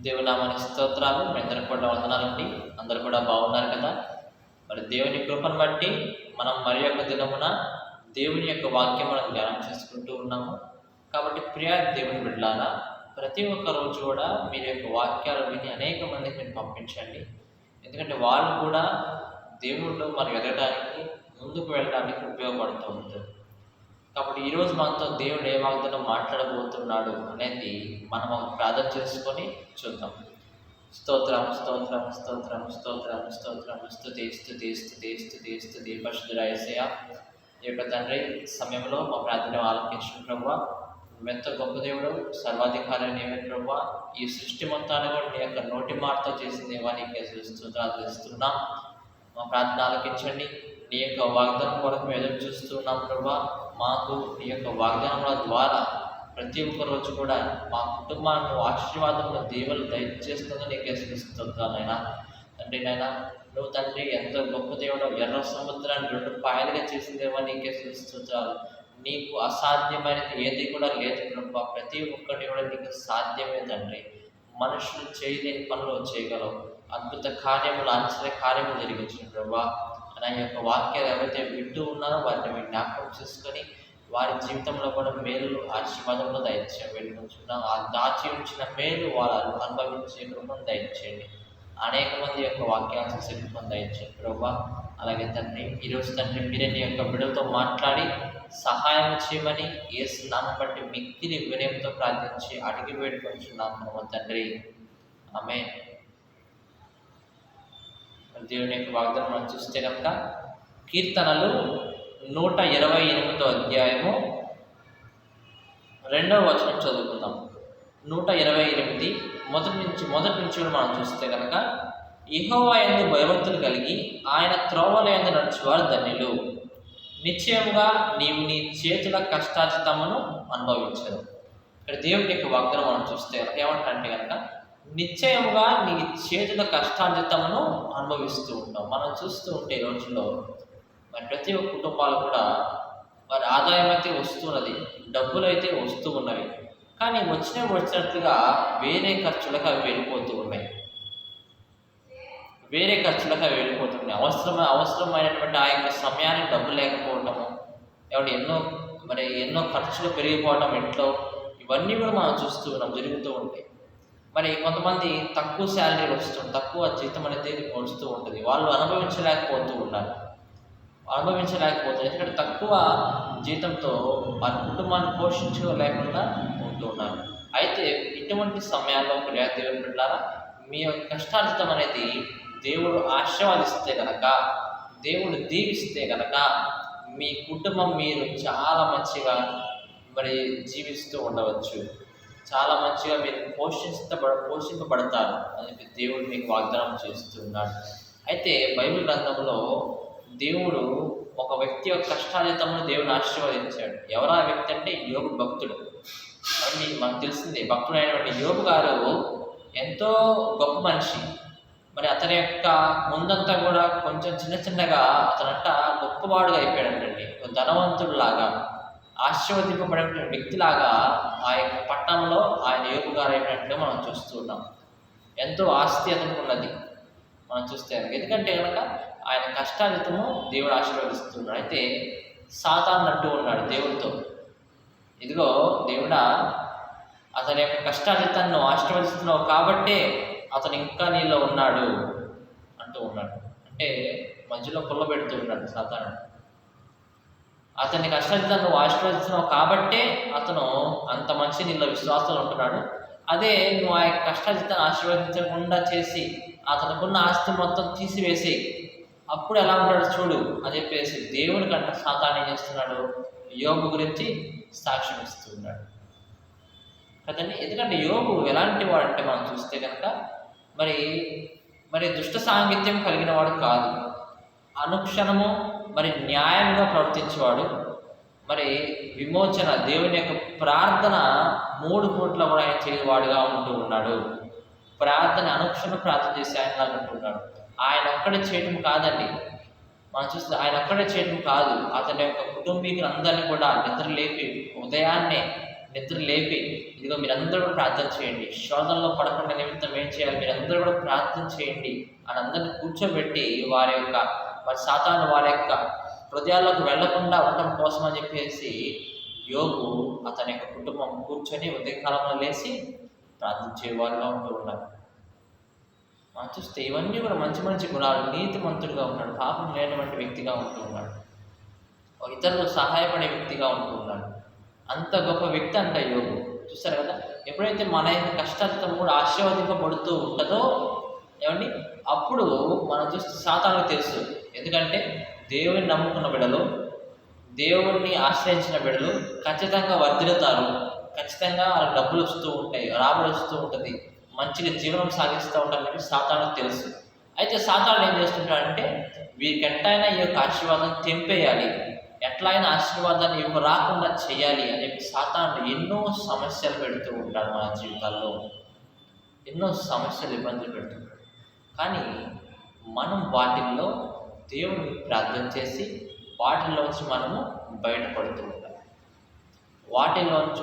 దేవుని నామానికి స్తోత్రాలు. మీ అందరికి కూడా వందనాలండి. అందరూ కూడా బాగున్నారు కదా? మరి దేవుని కృపను బట్టి మనం మరి యొక్క దినమున దేవుని యొక్క వాక్యం మనం ధ్యానం చేసుకుంటూ ఉన్నాము. కాబట్టి ప్రియ దేవుని బిడ్డలారా, ప్రతి ఒక్క రోజు కూడా మీరు యొక్క వాక్యాలు విని అనేక మందికి మీరు పంపించండి. ఎందుకంటే వాళ్ళు కూడా దేవుళ్ళు మరి ఎదగడానికి, ముందుకు వెళ్ళడానికి ఉపయోగపడుతూ ఉంటుంది. కాబట్టి ఈరోజు మనతో దేవుడు ఏ వాగ్దానం మాట్లాడబోతున్నాడు అనేది మనం ఒక ప్రార్థన చేసుకొని చూద్దాం. స్తోత్రం స్తోత్రం స్తోత్రం స్తోత్రం స్తోత్రం స్తుతి స్తుతి స్తుతి స్తుతి స్తుతి పరిశుద్ధుడా యేసయ్యా, ఈ యొక్క తండ్రి సమయంలో మా ప్రార్థన ఆలకించిన ప్రభువా, నువ్వెంతో గొప్ప దేవుడు, సర్వాధికారి నీవే ప్రభువా. ఈ సృష్టి మొత్తాన్ని కూడా నీ యొక్క నోటి మాటతో చేసిన దేవా నీకే స్తోత్రాలు చేస్తున్నాం. మా ప్రార్థన ఆలకించండి. నీ యొక్క వాగ్దానం కొరకు మేము ఎదురు చూస్తున్నాం ప్రభా. మాకు నీ యొక్క వాగ్దానముల ద్వారా ప్రతి ఒక్క రోజు కూడా మా కుటుంబాన్ని ఆశీర్వాదంలో దేవులు దయచేస్తుందో నీకే స్తుతిస్తున్నానైనా. తండ్రి నాయన, నువ్వు తండ్రి ఎంతో గొప్ప దేవుడు, ఎర్ర సముద్రాన్ని 2 పాయలుగా చేసిందేమో నీకే స్తుతిస్తున్నాను. నీకు అసాధ్యమైనది ఏది కూడా లేదు ప్రభా. ప్రతి ఒక్కటి కూడా నీకు సాధ్యమే తండ్రి. మనుషులు చేయలేని పనులు చేయగలవు. అద్భుత కార్యములు, ఆశ్చర్య కార్యములు జరిగించిన ప్రభా. నా యొక్క వాక్యాలు ఎవరైతే వింటూ ఉన్నారో వారిని మీరు జ్ఞాపకం చేసుకొని వారి జీవితంలో కూడా మేలు ఆశీర్వాదంలో వేడుకుంటున్నాం. ఆ దాచి ఉంచిన మేలు వాళ్ళు అనుభవించే కృపను దయచేయండి. అనేక మంది యొక్క వాక్యాలు చేసే కృపను దయచేయండి ప్రభా. అలాగే తండ్రి, ఈరోజు తండ్రి మీరే నీ యొక్క బిడ్డలతో మాట్లాడి సహాయం చేయమని యేసు నామమును బట్టి మిక్కిలి వినయంతో ప్రార్థించి అడిగి వేడుకుంటున్నాము తండ్రి. ఆమేన్. దేవుని యొక్క వాగ్దానం మనం చూస్తే కనుక కీర్తనలు 128 అధ్యాయము 2వ వచనం చదువుకుందాం. 128 మొదటి నుంచి కూడా మనం చూస్తే కనుక, యెహోవా యందు భయభక్తులు కలిగి ఆయన త్రోవల యందు నడుచువారు ధన్యులు. నిశ్చయముగా నీవు నీ చేతుల కష్టార్జితమును అనుభవించదు. ఇక్కడ దేవుని యొక్క వాగ్దానం మనం చూస్తే కనుక ఏమంటే కనుక, నిశ్చయముగా నీ చేతుల కష్టార్జితమును అనుభవిస్తూ ఉంటాం. మనం చూస్తూ ఉంటే ఈ రోజుల్లో మరి ప్రతి ఒక్క కుటుంబాలు కూడా వారి ఆదాయం అయితే వస్తున్నది, డబ్బులు అయితే వస్తూ ఉన్నవి. కానీ వచ్చినట్లుగా వేరే ఖర్చులకు అవి వెళ్ళిపోతూ ఉన్నాయి. అవసరమైనటువంటి ఆ యొక్క సమయానికి డబ్బు లేకపోవటము, ఏమంటే ఎన్నో ఖర్చులు పెరిగిపోవటం ఇంట్లో, ఇవన్నీ కూడా మనం చూస్తూ ఉన్నాం, జరుగుతూ ఉంటాయి. మరి కొంతమంది తక్కువ శాలరీలు వస్తుంది, తక్కువ జీతం అనేది వస్తూ ఉంటుంది. వాళ్ళు అనుభవించలేకపోతున్నారు. ఎందుకంటే తక్కువ జీతంతో వారి కుటుంబాన్ని పోషించుకోలేకుండా ఉంటూ ఉన్నారు. అయితే ఇటువంటి సమయాల్లో ప్రియ దేవుని బిడ్డలారా, మీ యొక్క కష్టార్జితం అనేది దేవుడు ఆశీర్వదిస్తే కనుక, దేవుడు దీవిస్తే కనుక మీ కుటుంబం మీరు చాలా మంచిగా మరి జీవిస్తూ ఉండవచ్చు. చాలా మంచిగా మీరు పోషింపబడతారు అని దేవుడు మీకు వాగ్దానం చేస్తున్నాడు. అయితే బైబిల్ గ్రంథంలో దేవుడు ఒక వ్యక్తి యొక్క కష్టార్జితమును దేవుడు ఆశీర్వదించాడు. ఎవరు ఆ వ్యక్తి అంటే యోబు భక్తుడు. అని మనకు తెలిసిందే. భక్తుడైనటువంటి యోబు గారు ఎంతో గొప్ప మనిషి. మరి అతని యొక్క ముందంతా కూడా కొంచెం చిన్నగా అతనంట గొప్పవాడుగా అయిపోయాడంటండి. ధనవంతుడిలాగా, ఆశీర్వదింపబడిన వ్యక్తిలాగా ఆ యొక్క పట్టణంలో ఆయన యోబు గారు అయినట్టుగా మనం చూస్తూ ఉన్నాం. ఎంతో ఆస్తి అతనికి ఉన్నది మనం చూస్తే. ఎందుకంటే కనుక ఆయన కష్టార్జితము దేవుడు ఆశీర్వదిస్తున్నాడు. అయితే సాతాను అంటూ ఉన్నాడు దేవుడితో, ఇదిగో దేవుడా, అతని యొక్క కష్టార్జితాన్ని ఆశీర్వదిస్తున్నావు కాబట్టే అతను ఇంకా నీలో ఉన్నాడు అంటూ ఉన్నాడు. అంటే మధ్యలో పెడుతూ ఉన్నాడు సాతాను. అతని కష్టార్జితాన్ని నువ్వు ఆశీర్వదిస్తున్నావు కాబట్టే అతను అంత మంచి నీళ్ళ విశ్వాసంలో ఉంటున్నాడు. అదే నువ్వు ఆ యొక్క కష్టార్జితాన్ని ఆశీర్వదించకుండా చేసి అతనుకున్న ఆస్తి మొత్తం తీసివేసి అప్పుడు ఎలా ఉంటాడు చూడు అని చెప్పేసి దేవుని కంటే సాతాను ఏం చేస్తున్నాడు, యోబు గురించి సాక్ష్యం ఇస్తున్నాడు కదండి. ఎందుకంటే యోబు ఎలాంటి వాడు అంటే మనం చూస్తే కనుక మరి దుష్ట సాంగత్యం కలిగిన వాడు కాదు. అనుక్షణము మరి న్యాయంగా ప్రవర్తించేవాడు. మరి విమోచన, దేవుని యొక్క ప్రార్థన 3 పూట్ల కూడా ఆయన చేయవాడుగా ఉంటూ ఉన్నాడు. ప్రార్థన అనుక్షణం ప్రార్థన చేసి ఆయన అంటున్నాడు. ఆయన ఒక్కడే చేయటం కాదండి, మనం చూస్తే ఆయన ఒక్కడే చేయటం కాదు, అతని యొక్క కుటుంబీకులందరినీ కూడా నిద్ర లేపి ఉదయాన్నే నిద్ర లేపి, ఇదిగో మీరందరూ కూడా ప్రార్థన చేయండి, శోధనలో పడకుండా నిమిత్తం ఏం చేయాలి, మీరందరూ కూడా ప్రార్థన చేయండి అని అందరిని కూర్చోబెట్టి వారి సాతాను వారి యొక్క హృదయాల్లోకి వెళ్లకుండా ఉండటం కోసం అని చెప్పేసి యోబు అతని యొక్క కుటుంబం కూర్చొని ఉదయకాలంలో లేచి ప్రార్థించేవారుగా ఉంటూ ఉన్నారు. మనం చూస్తే ఇవన్నీ కూడా మంచి మంచి గుణాలు. నీతిమంతుడిగా ఉన్నాడు, పాపం లేనటువంటి వ్యక్తిగా ఉంటూ ఉన్నాడు, ఇతరులు సహాయపడే వ్యక్తిగా ఉంటూ ఉన్నాడు. అంత గొప్ప వ్యక్తి అంట యోబు. చూస్తారు కదా, ఎప్పుడైతే మన యొక్క కష్టార్థం కూడా ఆశీర్వదింపబడుతూ ఉంటుందో ఏమండి, అప్పుడు మనం చూస్తే సాతానుకు తెలుసు. ఎందుకంటే దేవుని నమ్ముకున్న బిడ్డలు, దేవుణ్ణి ఆశ్రయించిన బిడ్డలు ఖచ్చితంగా వర్ధిల్లుతారు, ఖచ్చితంగా వాళ్ళకి డబ్బులు వస్తూ ఉంటాయి, రాబడి వస్తూ ఉంటుంది, మంచిగా జీవనం సాగిస్తూ ఉంటారని చెప్పి సాతానుకు తెలుసు. అయితే సాతాను ఏం చేస్తుంటాడంటే వీరికి ఎట్లయినా ఈ యొక్క ఆశీర్వాదం తెంపేయాలి, ఎట్లయినా ఆశీర్వాదాన్ని ఇవ్వ రాకుండా చేయాలి అని చెప్పి సాతాను ఎన్నో సమస్యలు పెడుతూ ఉంటాడు. మన జీవితాల్లో ఎన్నో సమస్యలు, ఇబ్బందులు పెడుతుంటాడు. కానీ మనం వాటిల్లో దేవుని ప్రార్థన చేసి వాటిల్లోంచి మనము బయటపడుతూ ఉంటాం.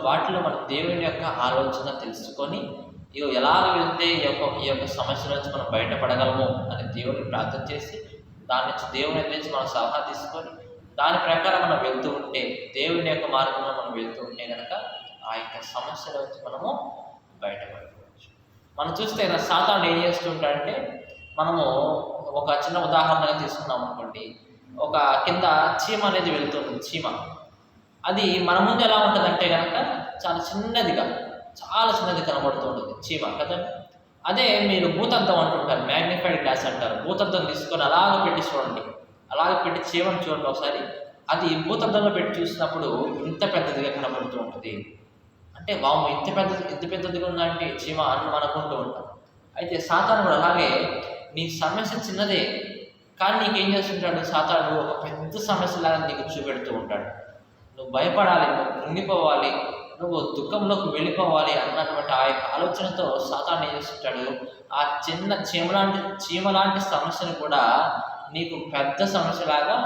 వాటిలో మన దేవుని యొక్క ఆలోచన తెలుసుకొని ఇవి ఎలాగ వెళ్తే ఈ యొక్క సమస్య నుంచి మనం బయటపడగలము అని దేవుని ప్రార్థన చేసి దాని నుంచి దేవుని నుంచి మనం సలహా తీసుకొని దాని ప్రకారం మనం వెళ్తూ ఉంటే, దేవుని యొక్క మార్గంలో మనం వెళ్తూ ఉంటే కనుక ఆ యొక్క సమస్యల నుంచి మనము బయటపడుకోవచ్చు. మనం చూస్తే సాతాను ఏం చేస్తుంటాడంటే, మనము ఒక చిన్న ఉదాహరణగా తీసుకున్నాం అనుకోండి, ఒక కింద చీమ అనేది వెళ్తుంది. చీమ అది మన ముందు ఎలా ఉంటుందంటే కనుక చాలా చిన్నది కనబడుతూ ఉంటుంది చీమ కదండి. అదే మీరు భూతద్దం అంటుంటారు, మ్యాగ్నిఫైడ్ గ్లాస్ అంటారు. భూతద్దం తీసుకొని అలాగ పెట్టి చూడండి, అలాగ పెట్టి చీమను చూడండి ఒకసారి. అది భూతద్దంలో పెట్టి చూసినప్పుడు ఇంత పెద్దదిగా కనబడుతూ ఉంటుంది. అంటే వాము ఇంత పెద్దదిగా ఉందంటే చీమ అని మనం అనుకుంటూ ఉంటాం. అయితే సాతాను కూడా అలాగే, నీ సమస్య చిన్నదే కానీ నీకేం చేస్తుంటాడు సాతాను, ఒక పెద్ద సమస్యలాగా నీకు చూపెడుతూ ఉంటాడు. నువ్వు భయపడాలి, నువ్వు కృంగిపోవాలి, నువ్వు దుఃఖంలోకి వెళ్ళిపోవాలి అన్నటువంటి ఆ యొక్క ఆలోచనతో సాతాను ఏం చేస్తుంటాడు, ఆ చిన్న చీమ లాంటి సమస్యను కూడా నీకు పెద్ద సమస్యలాగా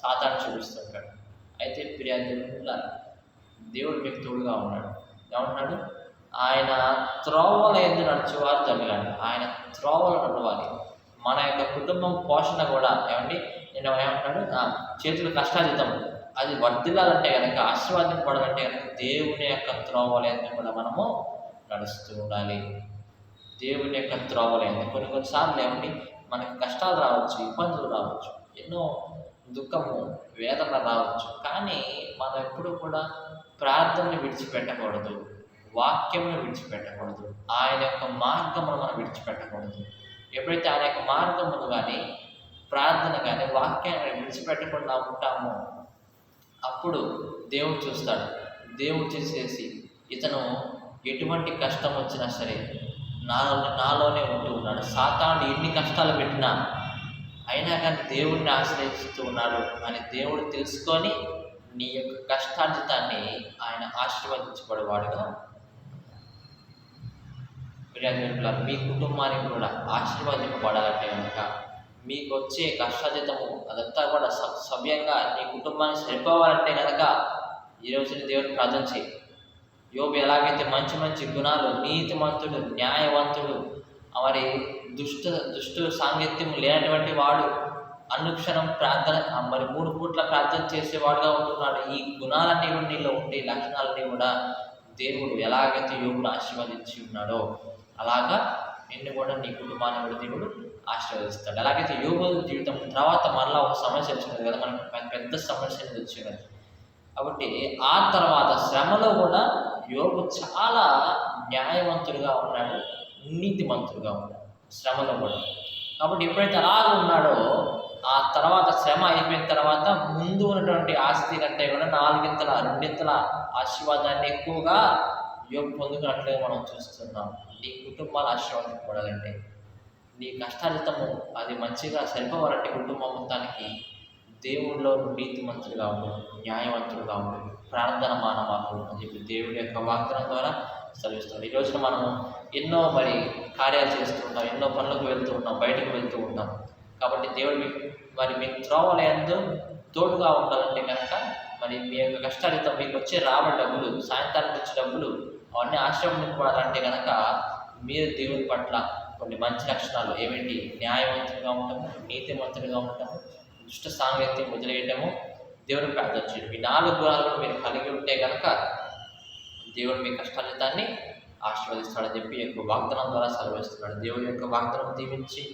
సాతాను చూపిస్తుంటాడు. అయితే దేవుడు మీకు తోడుగా ఉన్నాడు. ఏమంటున్నాడు, ఆయన త్రోవల యందు నడిచేవారు ధన్యులండి. ఆయన త్రోవలు నడవాలి. మన యొక్క కుటుంబం పోషణ కూడా ఏమండి, నేను ఏమంటాడు, చేతులు కష్టాతీతం అది వర్ధిల్లాలంటే కనుక, ఆశీర్వాదింపడాలంటే కనుక దేవుని యొక్క త్రోవల యందు కూడా మనము నడుస్తూ ఉండాలి. దేవుని యొక్క త్రోవల యందు కొన్నిసార్లు ఏమండి మనకి కష్టాలు రావచ్చు, ఇబ్బందులు రావచ్చు, ఎన్నో దుఃఖము, వేదన రావచ్చు. కానీ మనం ఎప్పుడు కూడా ప్రార్థనని విడిచిపెట్టకూడదు, వాక్యంను విడిచిపెట్టకూడదు, ఆయన యొక్క మార్గమును మనం విడిచిపెట్టకూడదు. ఎప్పుడైతే ఆయన యొక్క మార్గమును కానీ ప్రార్థన కానీ వాక్యాన్ని విడిచిపెట్టకుండా ఉంటామో అప్పుడు దేవుడు చూస్తాడు. దేవుడు చూసేసి ఇతను ఎటువంటి కష్టం వచ్చినా సరే నాలోనే ఉంటూ ఉన్నాడు, సాతాను ఎన్ని కష్టాలు పెట్టినా అయినా కానీ దేవుడిని ఆశ్రయిస్తూ ఉన్నాడు అని దేవుడు తెలుసుకొని నీ యొక్క కష్టార్జితాన్ని ఆయన ఆశీర్వదించబడేవాడుగా. మీ కుటుంబానికి కూడా ఆశీర్వదింపబడాలంటే కనుక మీకు వచ్చే కష్టార్జితము అదంతా కూడా సవ్యంగా నీ కుటుంబానికి సరిపోవాలంటే కనుక ఈరోజు దేవుడిని ప్రార్థన చేయి. యోబు ఎలాగైతే మంచి మంచి గుణాలు, నీతిమంతుడు, న్యాయవంతుడు, మరి దుష్టు సాంగత్యం లేనటువంటి వాడు, అనుక్షణం ప్రార్థన, మరి 3 పూట్ల ప్రార్థన చేసేవాడుగా ఉంటున్నాడు. ఈ గుణాలన్నీ కూడా నీలో ఉండే లక్షణాలన్నీ కూడా దేవుడు ఎలాగైతే యోబును ఆశీర్వదించి ఉన్నాడో అలాగా నిన్ను కూడా నీ కుటుంబాన్ని కూడా దేవుడు ఆశీర్వదిస్తాడు. ఎలాగైతే యోబు జీవితం తర్వాత మరలా ఒక సమస్య వచ్చినది కదా, మనకి పెద్ద సమస్య అనేది వచ్చినది. కాబట్టి ఆ తర్వాత శ్రమలో కూడా యోబు చాలా న్యాయవంతుడిగా ఉన్నాడు, నీతిమంతుడిగా ఉన్నాడు శ్రమలో కూడా. కాబట్టి ఎప్పుడైతే అలాగ ఉన్నాడో ఆ తర్వాత శ్రమ అయిపోయిన తర్వాత ముందు ఉన్నటువంటి ఆస్తి కంటే కూడా 2 ఆశీర్వాదాన్ని ఎక్కువగా యోబు పొందుకున్నట్లుగా మనం చూస్తున్నాం. నీ కుటుంబాలు ఆశీర్వాదింపబడాలంటే, నీ కష్టార్జితము అది మంచిగా సరిపోవాలంటే కుటుంబం మొత్తానికి దేవుడిలో నీతిమంతుడిగా ఉంటుంది, న్యాయవంతుడిగా ఉంటుంది, ప్రార్థన మానవాకు అని చెప్పి దేవుడి యొక్క వాగ్దానం ద్వారా సెలవిస్తాడు. ఈ రోజున మనం ఎన్నో కార్యాలు చేస్తూ ఉంటాం, ఎన్నో పనులకు వెళ్తూ ఉంటాం, బయటకు వెళ్తూ ఉంటాం. కాబట్టి దేవుడు మీ త్రోవల యందు తోడుగా ఉండాలంటే కనుక మరి మీ యొక్క కష్టార్జితం మీకు వచ్చే రాబడి డబ్బులు, సాయంత్రానికి వచ్చే డబ్బులు అవన్నీ ఆశ్రమింపడాలంటే కనుక మీరు దేవుని పట్ల కొన్ని మంచి లక్షణాలు ఏమిటి? న్యాయవంతులుగా ఉండటము, నీతివంతులుగా ఉండటము, దుష్ట సాంగత్యం వదిలేయటము, దేవుని ప్రార్థన చేయడం. ఈ 4 గుణాలు కూడా మీరు కలిగి ఉంటే కనుక దేవుడు మీ కష్టార్జితాన్ని ఆశీర్వదిస్తాడని చెప్పి ఈ యొక్క వాగ్దానం ద్వారా సెలవిస్తున్నాడు. దేవుడి యొక్క వాగ్దానం దీవించి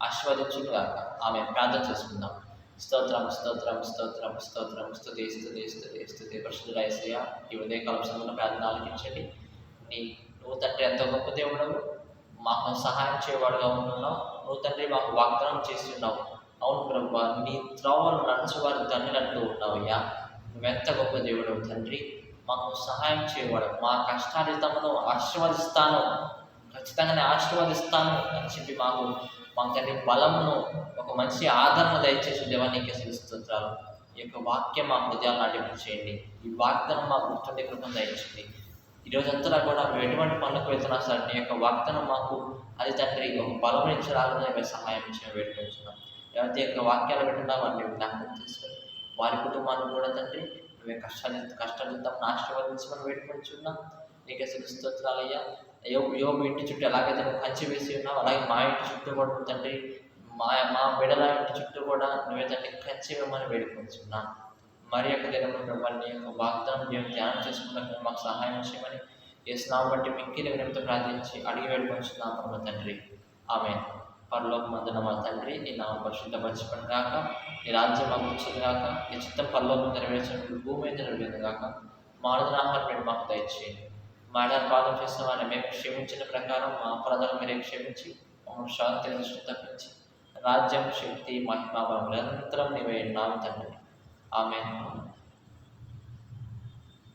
ఆశీర్వదించును గాక. ఆమె ప్రార్థన చేసుకుందాం. స్తోత్రం స్తోత్రం స్తోత్రం స్తోత్రం స్తుతి స్తుతి స్తుతి స్తుతి పరిశుద్ధుడా యేసయ్యా, ఈ ఉదయకాలం సమయంలో ప్రార్థన ఆలకించండి. నువ్వు తండ్రి ఎంతో గొప్ప దేవుడవు, మాకు సహాయం చేయవాడుగా ఉంటున్నావు. నువ్వు తండ్రి మాకు వాగ్దానం చేసి ఉన్నావు. అవును ప్రభువా, నీ త్రోవలు నడుచువారు ధన్యులంటూ ఉన్నావయ్యా. నువ్వెంత గొప్ప దేవుడవు తండ్రి, మాకు సహాయం చేయవాడు. మా కష్టార్జితమును ఆశీర్వదిస్తాను, ఖచ్చితంగానే ఆశీర్వదిస్తాను అని చెప్పి మాకు తండ్రి బలమును, ఒక మంచి ఆదరణ దయచేసి దేవానికి స్తోత్రాలు. ఈ యొక్క వాక్యం మా హృదయాలు నాటింపు చేయండి. ఈ వాగ్దానం మా గుర్తుండే కృపను దయచేయండి. ఈరోజంతా కూడా మేము ఎటువంటి పనులకు వెళ్తున్నా సార్, నీ యొక్క వాగ్దానం మాకు అది తండ్రి ఒక బలం ఇచ్చరాలని సహాయం ఇచ్చిన వేడుకొంచున్నాం. ఎవరైతే యొక్క వాక్యాలు పెట్టినా వారిని జ్ఞాపకం తీసుకొని వారి కుటుంబాన్ని కూడా తండ్రి నువ్వే కష్టార్జితం ఆశీర్వదించమని వేడుకొంచున్నాం. నీకే స్తోత్రాలయ్యా. యోబు ఇంటి చుట్టూ ఎలాగైతే నువ్వు కంచి వేసి ఉన్నావు, అలాగే మా ఇంటి చుట్టూ కూడా తండ్రి మా బిడల ఇంటి చుట్టూ కూడా నువ్వే తండ్రి కంచి వేయమని వేడుకొంచున్నాం. మరి యొక్క దినంలో నీ యొక్క వాగ్దానం మేము ధ్యానం చేసుకున్నట్టు మాకు సహాయం చేయమని యేసునామం బట్టి మిక్కిలి వినయంతో ప్రార్థించి అడిగి వేడుకొంచున్నాం పరమ తండ్రి. ఆమేన్. పరలోకమందున మా తండ్రి, నీ నామం పరిశుద్ధపరచబడును గాక, నీ రాజ్యం అభివృద్ధి గాక, నీ చిత్తం పరలోకం నెరవేర్చినట్లు భూమి మీద నెరవేరును గాక. మా అనుదినాహారం మీరు మాకు దయచేయండి. మా పాదం చేసిన వారిని మేము క్షమించిన ప్రకారం మా అపరాధాలు మీరే క్షమించి మమ్మల్ని శాంతి దృష్టి తప్పించి రాజ్యం, శక్తి, మహిమ నిరంతరం నీవే ఉన్నావు తండ్రి. ఆమేన్.